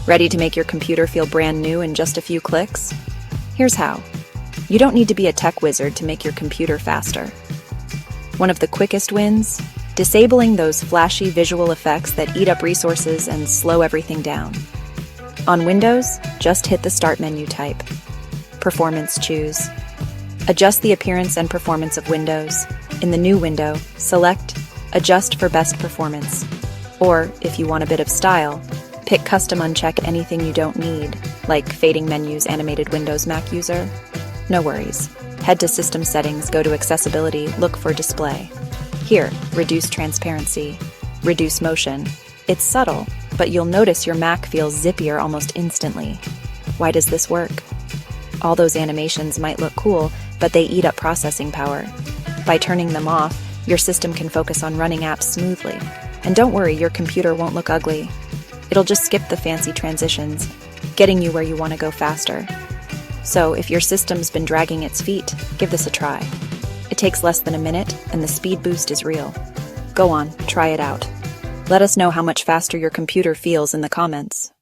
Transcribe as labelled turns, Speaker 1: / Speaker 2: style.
Speaker 1: Ready to make your computer feel brand new in just a few clicks? Here's how. You don't need to be a tech wizard to make your computer faster. One of the quickest wins? Disabling those flashy visual effects that eat up resources and slow everything down. On Windows, just hit the Start menu, type Performance, choose. Adjust the appearance and performance of Windows. In the new window, select Adjust for best performance. Or, if you want a bit of style, pick Custom, uncheck anything you don't need, like fading menus, animated Windows Mac user. No worries. Head to System Settings, go to Accessibility, look for Display. Here, reduce transparency, reduce motion. It's subtle, but you'll notice your Mac feels zippier almost instantly. Why does this work? All those animations might look cool, but they eat up processing power. By turning them off, your system can focus on running apps smoothly. And don't worry, your computer won't look ugly. It'll just skip the fancy transitions, getting you where you want to go faster. So if your system's been dragging its feet, give this a try. It takes less than a minute, and the speed boost is real. Go on, try it out. Let us know how much faster your computer feels in the comments.